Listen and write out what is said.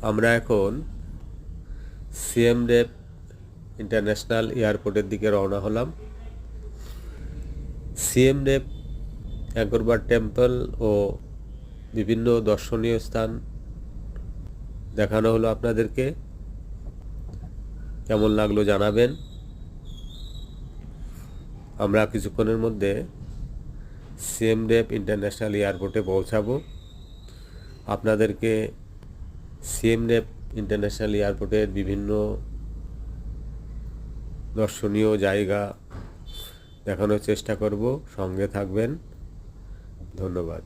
আমরা এখন CM rape international এয়ারপোর্টের দিকে রওনা হলাম। সিএম রেপ অ্যাঙ্করবাট টেম্পল ও বিভিন্ন দর্শনীয় স্থান দেখানো হলো আপনাদেরকে। কেমন লাগলো জানাবেন। আমরা কিছুক্ষণের মধ্যে সিএম রেপ ইন্টারন্যাশনাল এয়ারপোর্টে পৌঁছাবো। আপনাদেরকে সিএম রেপ ইন্টারন্যাশনাল এয়ারপোর্টের বিভিন্ন দর্শনীয় জায়গা দেখানোর চেষ্টা করব। সঙ্গে থাকবেন। ধন্যবাদ।